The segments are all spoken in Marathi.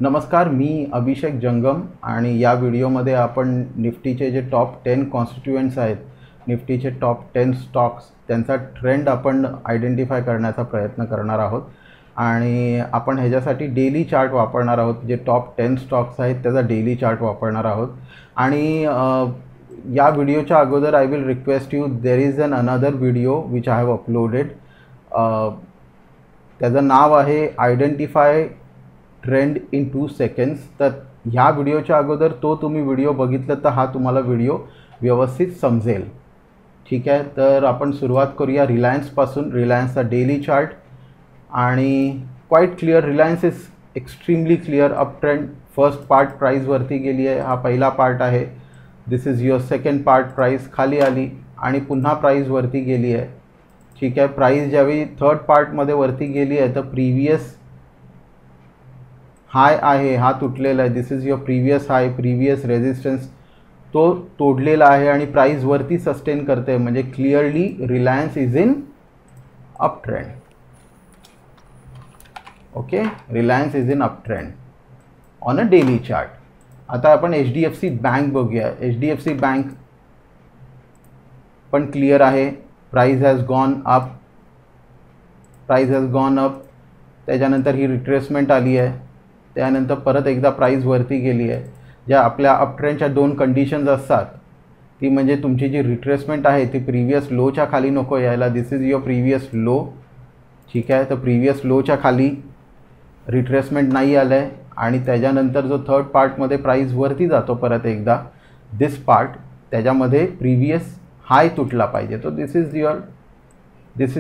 नमस्कार, मी अभिषेक जंगम आणि या व्हिडिओमध्ये आपण निफ्टीचे जे टॉप 10 कॉन्स्टिट्युएंट्स आहेत, निफ्टीचे टॉप 10 स्टॉक्स त्यांचा ट्रेंड आपण आयडेंटिफाय करण्याचा प्रयत्न करणार आहोत आणि आपण ह्याच्यासाठी डेली चार्ट वापरणार आहोत। जे टॉप 10 स्टॉक्स आहेत त्याचा डेली चार्ट वापरणार आहोत आणि या व्हिडिओच्या अगोदर I will request you, there is an another video which I have uploaded. त्याचं नाव आहे आयडेंटिफाय ट्रेंड इन 2 सेकंड्स। तर ह्या व्हिडिओच्या अगोदर तो तुम्ही व्हिडिओ बघितलं तर हा तुम्हाला व्हिडिओ व्यवस्थित समजेल। ठीक आहे, तर आपण सुरुवात करूया रिलायन्सपासून। रिलायन्सचा डेली चार्ट आणि quite clear, Reliance is extremely clear uptrend. First part प्राईजवरती गेली आहे, हा पहिला पार्ट आहे। This is your second part, price खाली आली आणि पुन्हा प्राईजवरती गेली आहे। ठीक आहे, प्राईस ज्यावेळी थर्ड पार्टमध्ये वरती गेली आहे तर प्रीवियस हाय आहे हा तुटलेला आहे। This is your previous high, previous resistance तो तोडलेला आहे आणि प्राइस वरती सस्टेन करते, म्हणजे clearly Reliance is in uptrend. Okay, Reliance is in uptrend on a daily chart. आता आपण HDFC बँक बघूया। HDFC बँक पण क्लिअर आहे, price has gone up, price has gone up. त्याच्यानंतर ही रिट्रेसमेंट आली आहे, त्यानंतर परत एकदा प्राइस वरती गेली आहे। ज्या आपल्या अप ट्रेंडच्या दोन कंडिशन्स असतात, ती म्हणजे तुमची जी रिट्रेसमेंट आहे ती प्रीवियस लोच्या खाली नको यायला। दिस इज युअर प्रीवियस लो। ठीक आहे, तर प्रीवियस लोच्या खाली रिट्रेसमेंट नाही आलं आहे आणि त्याच्यानंतर जो थर्ड पार्टमध्ये प्राइस वरती जातो परत एकदा, दिस पार्ट त्याच्यामध्ये प्रीवियस हाय तुटला पाहिजे। तो दिस is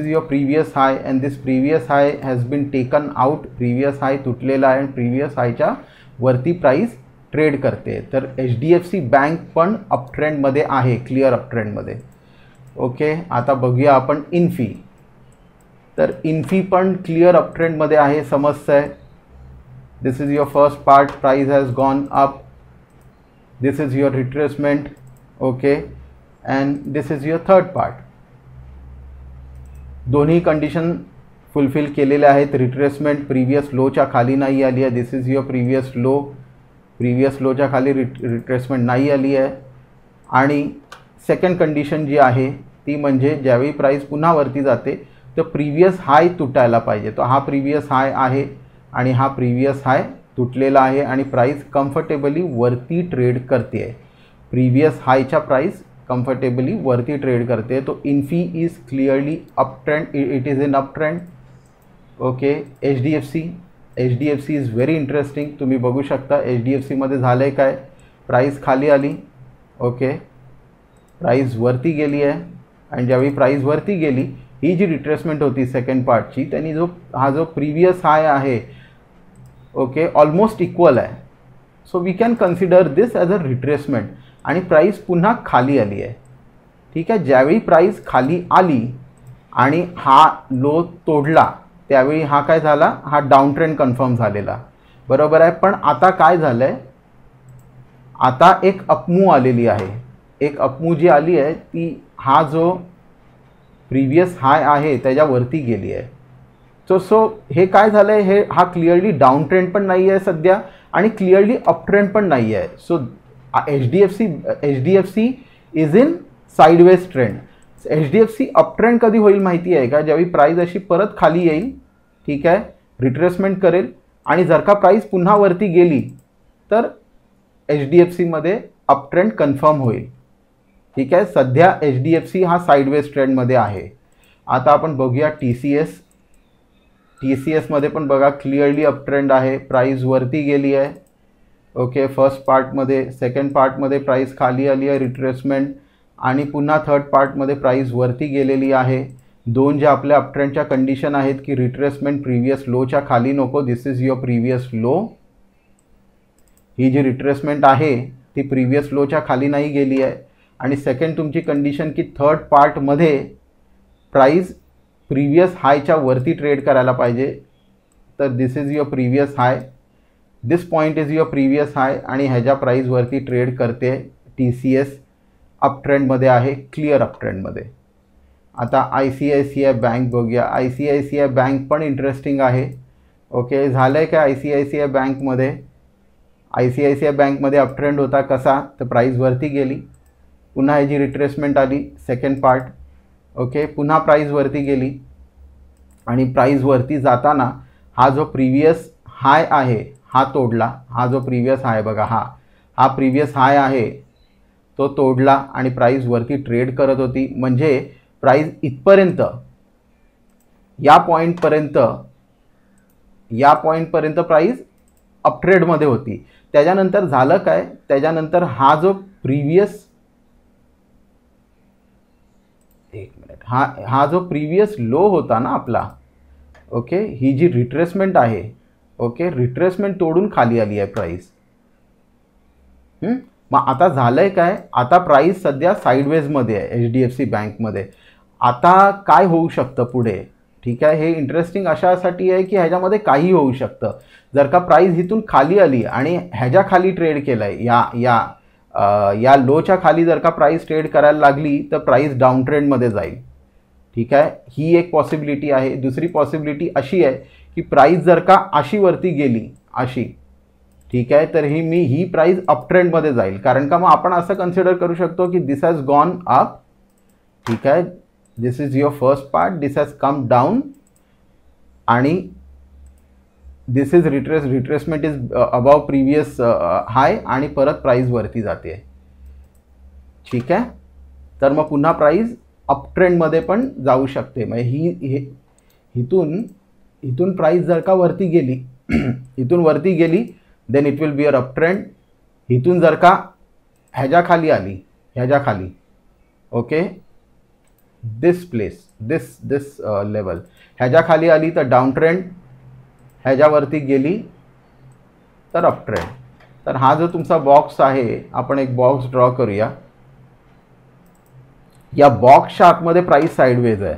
your previous high and this previous high has been taken out। previous high तुटलेला आहे आणि previous high च्या वरती प्राइस ट्रेड करते। तर HDFC बँक पण अप ट्रेंड मध्ये आहे, क्लिअर अप ट्रेंड मध्ये। ओके, आता बघूया आपण इन्फी। तर इन्फी पण क्लिअर अप ट्रेंड मध्ये आहे, समजतंय। This is your first part, price has gone up, this is your retracement. Okay, and this is your third part. दोन्ही कंडिशन फुलफिल केलेल्या आहेत। रिट्रेसमेंट प्रीवियस लोच्या खाली नाही आली आहे, this is your previous low, previous लोच्या खाली रिट्रेसमेंट नाही आली आहे। आणि सेकंड कंडिशन जी आहे ती म्हणजे ज्यावेळी प्राइस पुन्हा वरती जाते तर प्रीवियस हाय तुटायला पाहिजे। तो हा प्रीवियस हाय आहे आणि हा प्रीवियस हाय तुटलेला आहे आणि प्राइस कम्फर्टेबली वरती ट्रेड करते आहे। प्रीवियस हायच्या प्राइस कंफर्टेबली वरती ट्रेड करते, तो Infy is clearly up trend, it is in uptrend. Okay, HDFC is very interesting. तुम्ही बघू शकता HDFC मध्ये झालं आहे काय, प्राइस खाली आली, ओके, प्राइस वरती गेली आहे आणि ज्यावेळी प्राइस वरती गेली, ही जी रिट्रेसमेंट होती सेकंड पार्टची, त्यांनी जो प्रीवियस हाय आहे, ओके, ऑलमोस्ट इक्वल आहे। So we can consider this as a retracement आणि प्राइस पुन्हा खाली आली आहे। ठीक आहे, ज्यावेळी प्राइस खाली आली आणि हा लो तोडला त्यावेळी हा काय झाला, हा डाऊन ट्रेंड कन्फर्म झालेला, बरोबर आहे। पण आता काय झालं आहे, आता एक अपमूव आलेली आहे। एक अपमूव जी आली आहे ती हा जो प्रीवियस हाय आहे त्याच्यावरती गेली आहे। सो हे काय झालं आहे, हे हा क्लिअरली डाऊन ट्रेंड पण नाही आहे सध्या आणि क्लिअरली अप ट्रेंड पण नाही आहे। So HDFC is in sideways trend. HDFC up trend कधी होईल माहिती आहे का, ज्यावेळी प्राइस अशी परत खाली येईल, ठीक आहे, रिट्रेसमेंट करेल आणि जर का प्राइस पुन्हा वरती गेली तर HDFC मध्ये अप ट्रेंड कन्फर्म होईल। ठीक आहे, सध्या HDFC हा साइडवेज ट्रेंडमध्ये आहे। आता आपण बघूया TCS मध्ये पण बघा क्लिअरली अप ट्रेंड आहे, प्राइस वरती गेली आहे। ओके, फर्स्ट पार्टमध्ये, सेकंड पार्टमध्ये प्राइस खाली आली आहे, रिट्रेसमेंट, आणि पुन्हा थर्ड पार्टमध्ये प्राइस वरती गेलेली आहे। दोन ज्या आपल्या अप ट्रेंडच्या कंडिशन आहेत की रिट्रेसमेंट प्रीवियस लोच्या खाली नको, this is your previous low. ही जी रिट्रेसमेंट आहे ती प्रीवियस लोच्या खाली नाही गेली आहे। आणि सेकंड तुमची कंडिशन की थर्ड पार्टमध्ये प्राइस प्रीवियस हायच्या वरती ट्रेड करायला पाहिजे, तर this is your previous high, this point is your previous high आणि ह्याच्या प्राइसवरती ट्रेड करते। TCS अप ट्रेंडमध्ये आहे, क्लिअर अप ट्रेंडमध्ये। आता ICICI बँक बघूया। ICICI बँक पण इंटरेस्टिंग आहे। ओके, झालं आहे का ICICI बँकमध्ये, ICICI बँकमध्ये अपट्रेंड होता कसा, तर प्राईस वरती गेली, पुन्हा ह्याची रिट्रेसमेंट आली सेकंड पार्ट, ओके, पुन्हा प्राईस वरती गेली आणि प्राईस वरती जाताना हा जो प्रीवियस हाय आहे हा तोडला, हा जो प्रीवियस हाय बघा, हा प्रीवियस हाय आहे तो तोडला आणि प्राईस वरती ट्रेड करत होती. म्हणजे प्राईस इथपर्यंत या पॉईंटपर्यंत प्राईस अपट्रेडमध्ये होती. त्याच्यानंतर झालं काय, त्याच्यानंतर हा जो प्रीवियस हा जो प्रीवियस लो होता ना आपला, ओके, ही जी रिट्रेसमेंट आहे, ओके, रिट्रेसमेंट तोडून खाली आली आहे प्राईस. मग आता झालंय काय, आता प्राईस सध्या साईडवेजमध्ये आहे HDFC बँकमध्ये. आता काय होऊ शकतं पुढे, ठीक आहे, हे इंटरेस्टिंग अशासाठी आहे की ह्याच्यामध्ये काही होऊ शकतं. जर का प्राईस इथून खाली आली आणि ह्याच्या खाली ट्रेड केलाय, या लोच्या खाली जर का प्राईस ट्रेड करायला लागली तर प्राईस डाऊन ट्रेंडमध्ये जाईल. ठीक आहे, ही एक पॉसिबिलिटी आहे. दुसरी पॉसिबिलिटी अशी आहे की प्राईस जर का अशी वरती गेली अशी, ठीक आहे, तर ही प्राईस अप ट्रेंडमध्ये जाईल. कारण का मग आपण असं कन्सिडर करू शकतो की दिस हॅज गॉन अप, ठीक आहे, this is your first part, this has come down आणि this is retracement is above previous high आणि परत प्राईस वरती जाते. ठीक आहे, तर मग पुन्हा प्राईस अप ट्रेंडमध्ये पण जाऊ शकते. म्हणजे इथून प्राईस जर का वरती गेली इथून वरती गेली then it will be a up trend. इथून जर का ह्याच्या खाली आली, ह्याच्या खाली, okay, this place, this level, ह्याच्या खाली आली तर डाऊन ट्रेंड, ह्याच्यावरती गेली तर अप ट्रेंड. तर हा जो तुमचा बॉक्स आहे, आपण एक बॉक्स ड्रॉ करूया. या बॉक्सच्या आतमध्ये प्राईस साईडवेज आहे.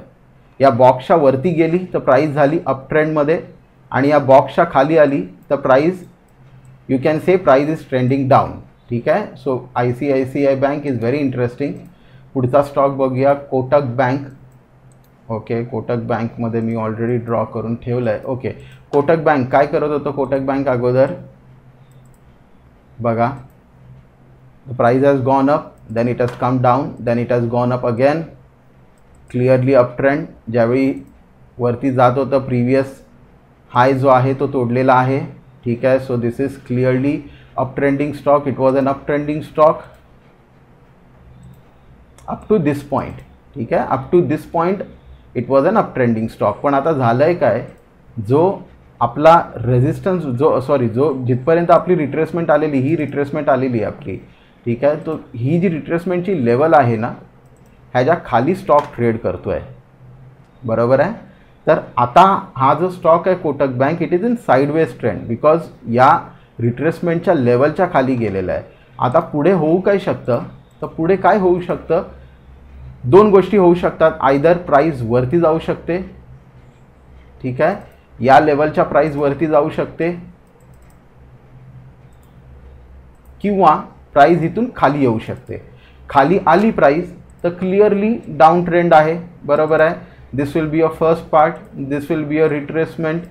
या बॉक्सच्या वरती गेली तर प्राईस झाली अप ट्रेंडमध्ये आणि या बॉक्सच्या खाली आली तर price, you can say price is trending down. ठीक आहे, so ICICI bank is very interesting. पुढचा स्टॉक बघूया, कोटक बँक. ओके, कोटक बँकमध्ये मी ऑलरेडी ड्रॉ करून ठेवलं आहे. ओके, कोटक बँक काय करत होतं, कोटक बँक अगोदर बघा, the price has gone up, then it has come down, then it has gone up again, clearly uptrend. ज्यावेळी वरती जात होतं प्रीवियस हाय जो आहे तो तोडलेला आहे. ठीक आहे, so this is clearly uptrending stock. It was an uptrending stock up to this point. ठीक आहे, up to this point it was an uptrending stock. पण आता झालं आहे काय, जो आपला रेजिस्टन्स जो जिथपर्यंत आपली रिट्रेसमेंट आलेली, ही रिट्रेसमेंट आलेली आहे आपली, ठीक आहे, तो ही जी रिट्रेसमेंटची लेवल आहे ना, ह्याच्या खाली स्टॉक ट्रेड करतो आहे. बरोबर आहे. तर आता हा जो स्टॉक आहे Kotak bank, it is in sideways trend because या रिट्रेसमेंटच्या लेवलच्या खाली गेलेला आहे. आता पुढे होऊ काय शकतं, तर पुढे काय होऊ शकतं, दोन गोष्टी होऊ शकतात. आयदर प्राईस वरती जाऊ शकते, ठीक आहे, या लेवलच्या प्राईस वरती जाऊ शकते, किंवा प्राईस इथून खाली येऊ शकते. खाली आली प्राईस तर क्लिअरली डाऊन ट्रेंड आहे. बरोबर आहे. This will be a first part, this will be a retracement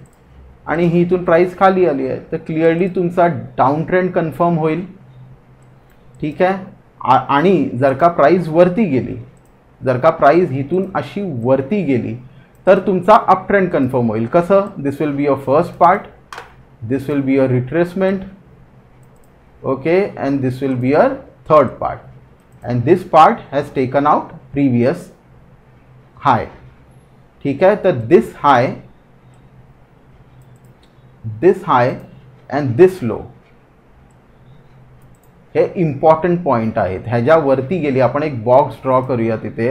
आणि ही इथून प्राईस खाली आली आहे तर क्लिअरली तुमचा डाऊन ट्रेंड कन्फर्म होईल. ठीक आहे, आणि जर का प्राईस वरती गेली, जर का प्राईस इथून अशी वरती गेली तर तुमचा अप ट्रेंड कन्फर्म होईल. कसं, this will be a first part, this will be a retracement, okay, and this will be a third part, and this part has taken out previous high. ठीक है, तो this high and this low हे इम्पॉर्टंट पॉइंट आहेत. ह्याच्या वरती गेली, आपण एक बॉक्स ड्रॉ करूया तिथे.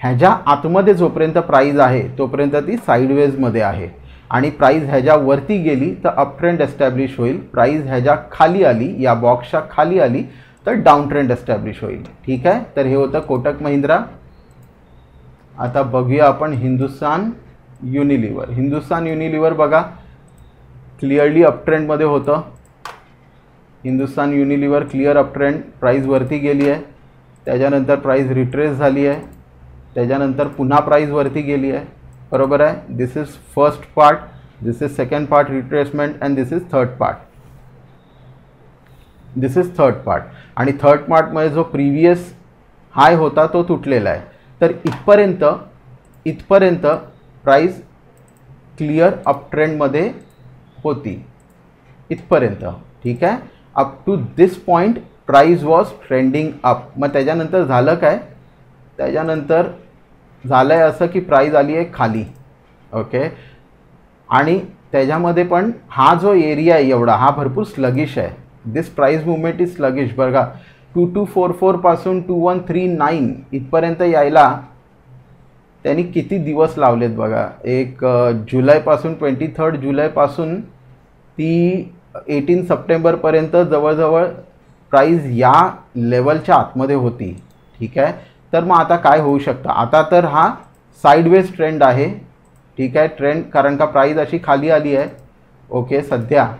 ह्याच्या आतमध्ये जोपर्यंत प्राइस आहे तोपर्यंत ती साइडवेज मध्ये आहे आणि प्राइस ह्याच्या वरती गेली तर अप ट्रेंड एस्टॅब्लिश होईल. प्राइस ह्याच्या खाली आली, या बॉक्सच्या खाली आली तर डाऊन ट्रेंड एस्टॅब्लिश होईल. ठीक आहे, तर हे होतं कोटक महिंद्रा. आता बघूया आपण हिंदुस्तान युनिलिव्हर. हिंदुस्तान युनिलिव्हर बघा क्लिअरली अप ट्रेंडमध्ये होतं. Hindustan Unilever clear up trend, price वरती गेली आहे, त्याच्यानंतर प्राइस रिट्रेस झाली आहे, त्याच्यानंतर पुन्हा प्राइस वरती गेली आहे. बरोबर आहे. This is first part, this is second part retracement and this is third part. This is third part. आणि थर्ड पार्टमध्ये जो प्रिव्हियस हाय होता तो तुटलेला आहे. तर इथपर्यंत प्राइस क्लिअर अप ट्रेंडमध्ये होती इथपर्यंत. ठीक आहे. Up to this point price was trending up. मग त्याच्यानंतर झालं काय? त्याच्यानंतर झालं आहे असं की प्राइस आली आहे खाली. ओके. आणि त्याच्यामध्ये पण हा जो एरिया आहे एवढा हा भरपूर स्लगिश आहे. दिस प्राइस मुवमेंट इज स्लगिश. बघा 2244 पासून 2139 इथपर्यंत यायला त्यांनी किती दिवस लावलेत बघा. एक जुलैपासून 23 जुलैपासून ती 18 सप्टेंबरपर्यंत जवळजवळ प्राइस या लेवलच्या आतमध्ये होती. ठीक आहे. तर मग आता काय होऊ शकतं? आता तर हा साईडवेज ट्रेंड आहे. ठीक आहे. ट्रेंड कारण का प्राइस अशी खाली आली आहे. ओके सध्या.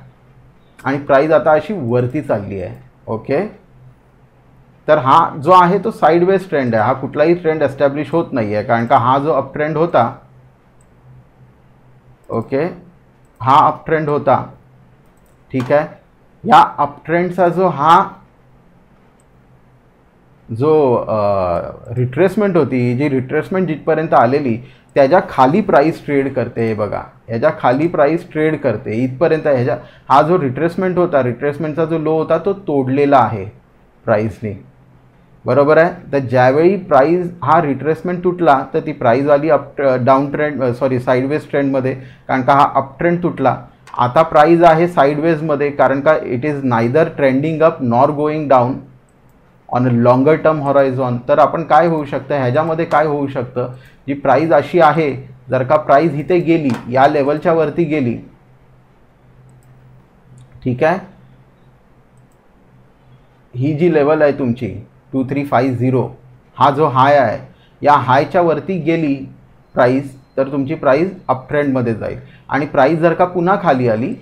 आणि प्राइस आता अशी वरती चालली आहे. ओके. तर हा जो आहे तो साईडवेज ट्रेंड आहे. हा कुठलाही ट्रेंड एस्टॅब्लिश होत नाही आहे कारण का हा जो अप ट्रेंड होता. ओके. हा अप ट्रेंड होता. ठीक आहे. या अप ट्रेंडचा जो रिट्रेसमेंट होती, जी रिट्रेसमेंट जिथपर्यंत आलेली त्याच्या खाली प्राइस ट्रेड करते. बघा ह्याच्या खाली प्राइस ट्रेड करते इथपर्यंत. हा जो रिट्रेसमेंट होता, रिट्रेसमेंटचा जो लो होता तो तोडलेला आहे प्राइसने. बरोबर आहे. तर ज्यावेळी प्राइस हा रिट्रेसमेंट तुटला तर ती प्राइस आली डाऊन ट्रेंड साईडवेज ट्रेंडमध्ये कारण का हा अप ट्रेंड तुटला. आता प्राइस आहे साईडवेजमध्ये कारण का it is neither trending up nor going down on a longer term horizon. तर आपण काय होऊ शकतं ह्याच्यामध्ये काय होऊ शकतं? जी प्राइस अशी आहे, जर का प्राइस इथे गेली या लेवलच्या वरती गेली. ठीक आहे. ही जी लेवल आहे तुमची 2350 हा जो हाय आहे या हायच्या वरती गेली प्राइस तर तुमची प्राइस अप ट्रेंडमध्ये जाईल. आणि प्राइस जर का पुन्हा खाली आली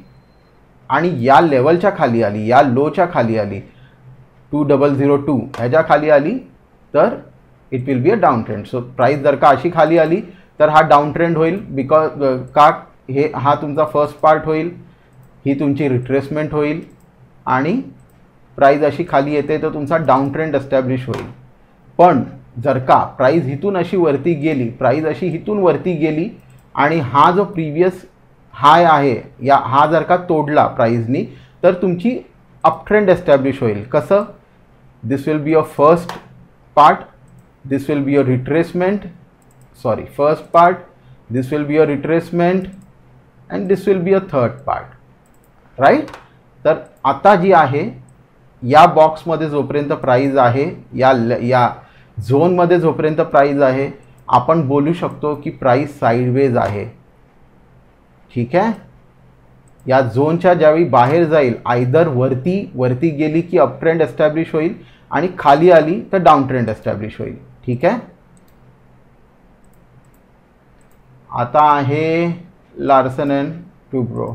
आणि या लेवलच्या खाली आली, या लोच्या खाली आली 2002 ह्याच्या खाली आली तर it will be a down trend. So price जर का अशी खाली आली तर हा डाऊन ट्रेंड होईल. बिकॉज हा तुमचा फर्स्ट पार्ट होईल, ही तुमची रिट्रेसमेंट होईल आणि प्राइस अशी खाली येते तर तुमचा डाऊन ट्रेंड एस्टॅब्लिश होईल. पण जर का प्राइस इथून अशी वरती गेली, प्राइस अशी इथून वरती गेली आणि हा जो प्रिव्हियस हाय आहे हा जर का तोडला प्राइसनी तर तुमची अप ट्रेंड एस्टॅब्लिश होईल. कसं? This will be a first part, this will be a retracement, first part, this will be a retracement and this will be a third part. Right. तर आता जी आहे या बॉक्समध्ये जोपर्यंत प्राइस आहे, या झोनमध्ये जोपर्यंत प्राइस आहे आपण बोलू शकतो की प्राइस साईडवेज आहे. ठीक आहे. या झोनच्या ज्यावेळी बाहेर जाईल आयदर वरती गेली की अप ट्रेंड एस्टॅब्लिश होईल आणि खाली आली तर डाऊन ट्रेंड एस्टॅब्लिश होईल. ठीक आहे. आता आहे लार्सन अँड टुब्रो.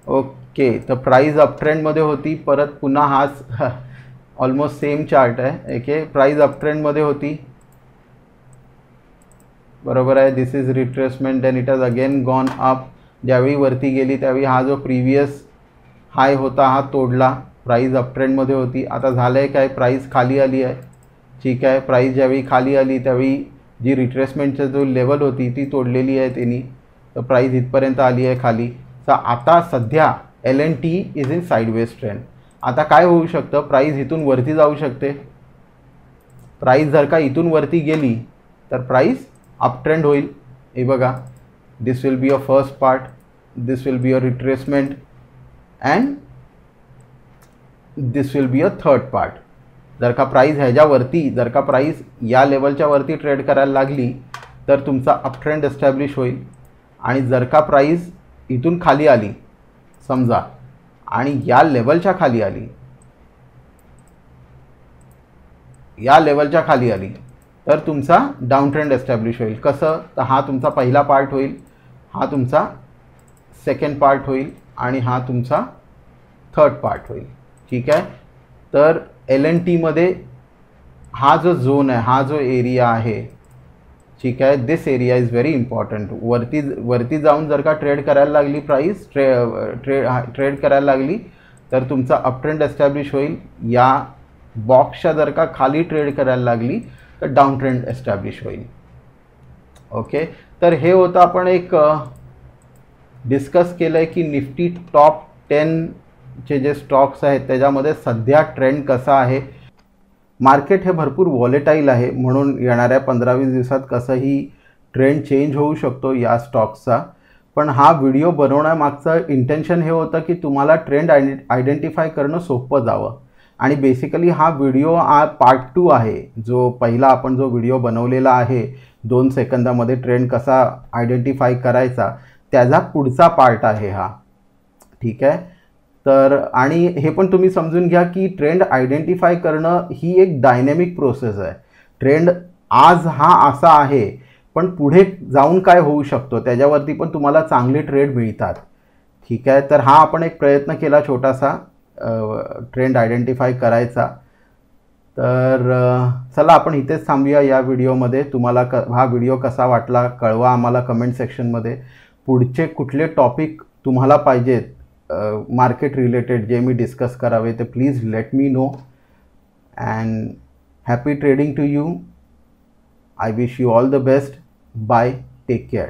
ओके. तर प्राइस अप ट्रेंडमध्ये होती, परत पुन्हा हाच ऑलमोस्ट सेम चार्ट आहे. ओके. प्राइस अप ट्रेंडमध्ये होती. बरोबर आहे. This is retracement then it has again gone up. ज्यावेळी वरती गेली त्यावेळी हा जो प्रिव्हियस हाय होता हा तोडला. प्राइस अप ट्रेंडमध्ये होती. आता झालं आहे काय? प्राइस खाली आली आहे. ठीक आहे. प्राइस ज्यावेळी खाली आली त्यावेळी जी रिट्रेसमेंटची जो लेवल होती ती तोडलेली आहे त्यांनी. तर प्राइस इथपर्यंत आली आहे खाली. तर आता सध्या L&T is in sideways trend. आता काय होऊ शकतं? प्राइस इथून वरती जाऊ शकते. प्राइस जर का इथून वरती गेली तर प्राइस अप ट्रेंड होईल. हे बघा this will be a first part, this will be a retracement and this will be a third part. जर का प्राइस ह्याच्यावरती, जर का प्राइस या लेवलच्या वरती ट्रेड करायला लागली तर तुमचा अप ट्रेंड एस्टॅब्लिश होईल. आणि जर का प्राइस इथून खाली आली समजा आणि या लेवलच्या खाली आली, या लेवलच्या खाली आली तर तुमचा डाऊन ट्रेंड एस्टॅब्लिश होईल. कसं? तर हा तुमचा पहिला पार्ट होईल, हा तुमचा सेकंड पार्ट होईल आणि हा तुमचा थर्ड पार्ट होईल. ठीक आहे. तर L&T मध्ये हा जो झोन आहे, हा जो एरिया आहे ठीक आहे. दिस एरिया इज व्हेरी इम्पॉर्टंट. वरती जाऊन जर का ट्रेड करायला लागली प्राईस ट्रेड करायला लागली तर तुमचा अप ट्रेंड एस्टॅब्लिश होईल. या बॉक्सच्या जर का खाली ट्रेड करायला लागली तर डाऊन ट्रेंड एस्टॅब्लिश होईल. ओके, तर हे होतं आपण एक डिस्कस केलं आहे की निफ्टी टॉप 10चे जे स्टॉक्स आहेत त्याच्यामध्ये सध्या ट्रेंड कसा आहे. मार्केट हे भरपूर वॉलेटाईल आहे, म्हणून येणाऱ्या 15-20 दिवसात कसंही ट्रेंड चेंज होऊ शकतो या स्टॉक्सचा. पण हा व्हिडिओ बनवण्यामागचं इंटेन्शन हे होतं की तुम्हाला ट्रेंड आयडेंटिफाय करणं सोपं जावं. आणि बेसिकली हा व्हिडिओ पार्ट 2 आहे. जो पहिला आपण जो व्हिडिओ बनवलेला आहे 2 सेकंदामध्ये ट्रेंड कसा आयडेंटिफाय करायचा, त्याचा पुढचा पार्ट आहे हा. ठीक आहे. तर आणि हे पण तुम्ही समजून घ्या की ट्रेंड आयडेंटिफाय करणं ही एक डायनॅमिक प्रोसेस आहे. ट्रेंड आज हा असा आहे, पण पुढे जाऊन काय होऊ शकतो त्याच्यावरती पण तुम्हाला चांगले ट्रेड मिळतात. ठीक आहे. तर हा आपण एक प्रयत्न केला छोटासा ट्रेंड आयडेंटिफाय करायचा. तर चला आपण इथेच थांबूया या व्हिडिओमध्ये. तुम्हाला हा व्हिडिओ कसा वाटला कळवा आम्हाला कमेंट सेक्शनमध्ये. पुढचे कुठले टॉपिक तुम्हाला पाहिजेत मार्केट रिलेटेड जे मी डिस्कस करावे ते please let me know. And happy trading to you. I wish you all the best. Bye. Take care.